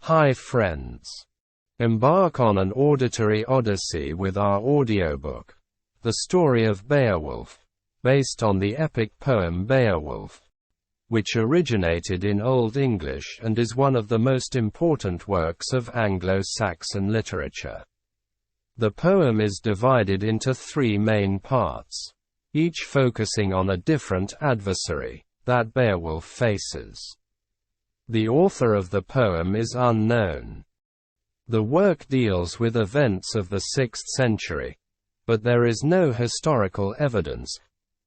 Hi friends. Embark on an auditory odyssey with our audiobook, The Story of Beowulf, based on the epic poem Beowulf, which originated in Old English and is one of the most important works of Anglo-Saxon literature. The poem is divided into three main parts, each focusing on a different adversary that Beowulf faces. The author of the poem is unknown. The work deals with events of the 6th century, but there is no historical evidence,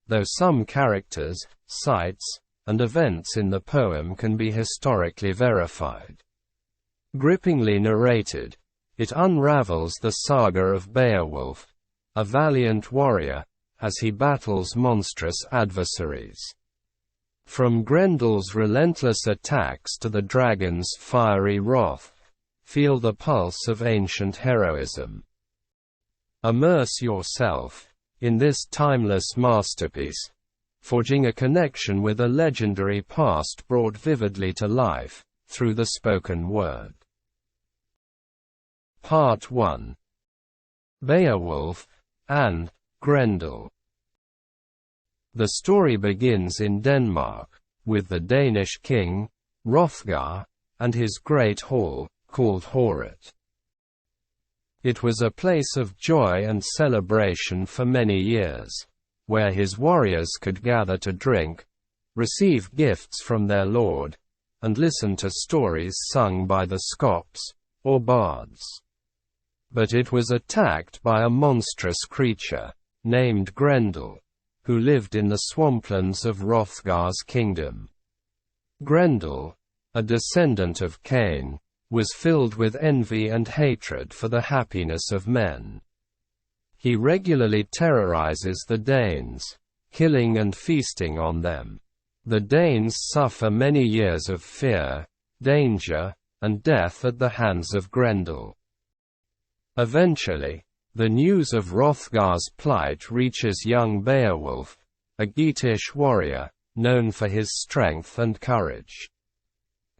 though some characters, sites, and events in the poem can be historically verified. Grippingly narrated, it unravels the saga of Beowulf, a valiant warrior, as he battles monstrous adversaries. From Grendel's relentless attacks to the dragon's fiery wrath, feel the pulse of ancient heroism. Immerse yourself in this timeless masterpiece, forging a connection with a legendary past brought vividly to life through the spoken word. Part 1. Beowulf and Grendel. The story begins in Denmark, with the Danish king, Hrothgar, and his great hall, called Heorot. It was a place of joy and celebration for many years, where his warriors could gather to drink, receive gifts from their lord, and listen to stories sung by the Scops, or bards. But it was attacked by a monstrous creature, named Grendel, who lived in the swamplands of Hrothgar's kingdom. Grendel, a descendant of Cain, was filled with envy and hatred for the happiness of men. He regularly terrorizes the Danes, killing and feasting on them. The Danes suffer many years of fear, danger, and death at the hands of Grendel. Eventually, the news of Hrothgar's plight reaches young Beowulf, a Geatish warrior, known for his strength and courage.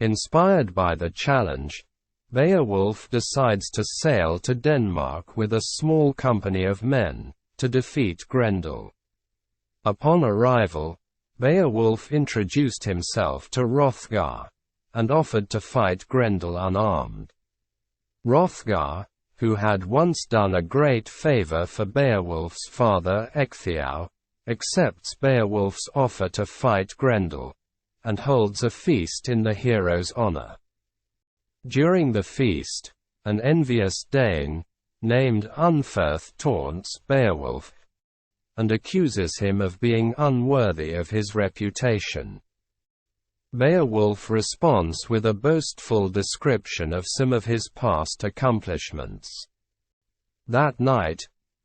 Inspired by the challenge, Beowulf decides to sail to Denmark with a small company of men, to defeat Grendel. Upon arrival, Beowulf introduced himself to Hrothgar, and offered to fight Grendel unarmed. Hrothgar, who had once done a great favor for Beowulf's father Ecgtheow, accepts Beowulf's offer to fight Grendel, and holds a feast in the hero's honor. During the feast, an envious Dane, named Unearth, taunts Beowulf, and accuses him of being unworthy of his reputation. Beowulf responds with a boastful description of some of his past accomplishments. That night,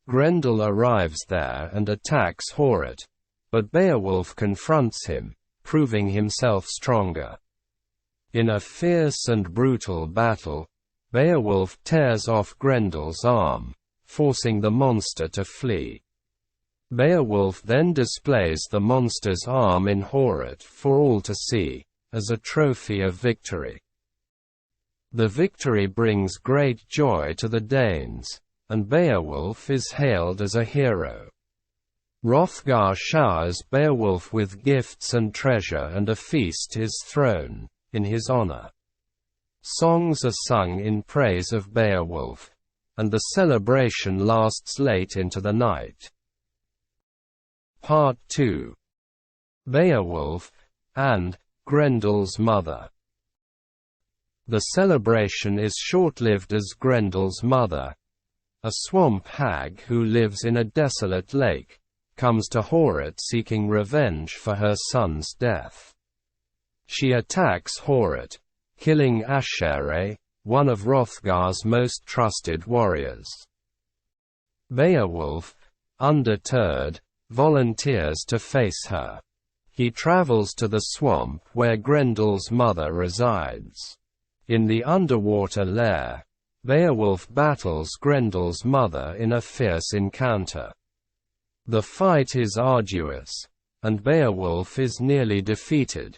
Grendel arrives there and attacks Heorot, but Beowulf confronts him, proving himself stronger. In a fierce and brutal battle, Beowulf tears off Grendel's arm, forcing the monster to flee. Beowulf then displays the monster's arm in Heorot for all to see, as a trophy of victory. The victory brings great joy to the Danes, and Beowulf is hailed as a hero. Hrothgar showers Beowulf with gifts and treasure, and a feast is thrown in his honor. Songs are sung in praise of Beowulf, and the celebration lasts late into the night. Part 2. Beowulf and Grendel's mother. The celebration is short-lived as Grendel's mother, a swamp hag who lives in a desolate lake, comes to Heorot seeking revenge for her son's death. She attacks Heorot, killing Ashare, one of Hrothgar's most trusted warriors. Beowulf, undeterred, volunteers to face her. He travels to the swamp where Grendel's mother resides. In the underwater lair, Beowulf battles Grendel's mother in a fierce encounter. The fight is arduous, and Beowulf is nearly defeated,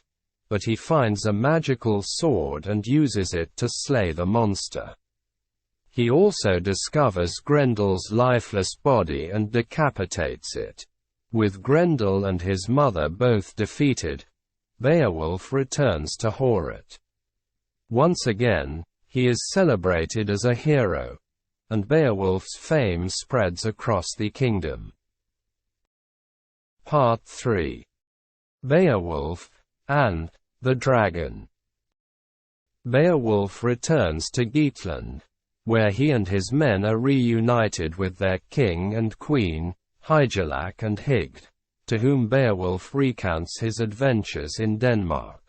but he finds a magical sword and uses it to slay the monster. He also discovers Grendel's lifeless body and decapitates it. With Grendel and his mother both defeated, Beowulf returns to Heorot. Once again, he is celebrated as a hero, and Beowulf's fame spreads across the kingdom. Part 3. Beowulf and the Dragon. Beowulf returns to Geatland, where he and his men are reunited with their king and queen, Hygelac and Hygd, to whom Beowulf recounts his adventures in Denmark.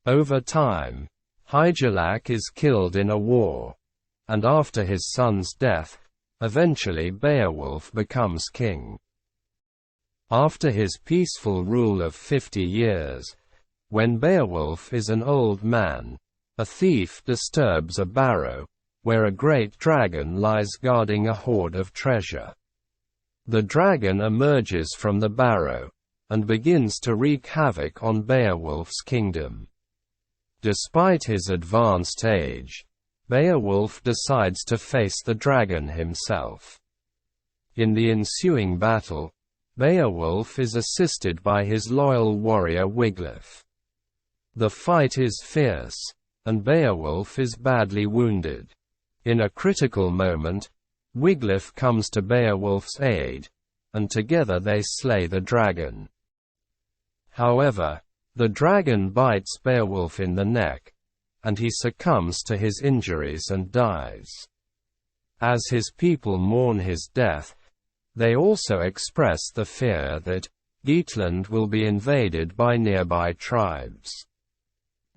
Over time, Hygelac is killed in a war, and after his son's death, eventually Beowulf becomes king. After his peaceful rule of 50 years, when Beowulf is an old man, a thief disturbs a barrow, where a great dragon lies guarding a hoard of treasure. The dragon emerges from the barrow, and begins to wreak havoc on Beowulf's kingdom. Despite his advanced age, Beowulf decides to face the dragon himself. In the ensuing battle, Beowulf is assisted by his loyal warrior Wiglaf. The fight is fierce, and Beowulf is badly wounded. In a critical moment, Wiglaf comes to Beowulf's aid, and together they slay the dragon. However, the dragon bites Beowulf in the neck, and he succumbs to his injuries and dies. As his people mourn his death, they also express the fear that Geatland will be invaded by nearby tribes.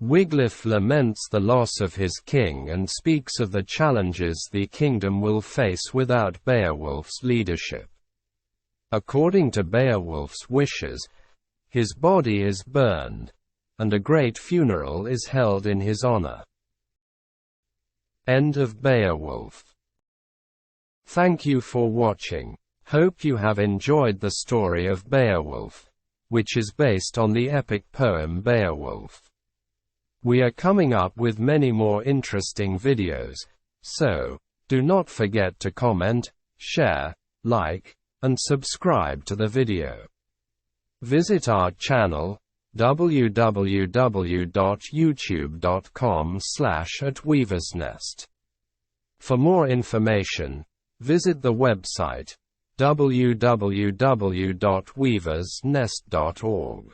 Wiglaf laments the loss of his king and speaks of the challenges the kingdom will face without Beowulf's leadership. According to Beowulf's wishes, his body is burned, and a great funeral is held in his honor. End of Beowulf. Thank you for watching. Hope you have enjoyed the story of Beowulf, which is based on the epic poem Beowulf. We are coming up with many more interesting videos, so do not forget to comment, share, like, and subscribe to the video. Visit our channel, www.youtube.com/@weaversnest. For more information, visit the website, www.weaversnest.org.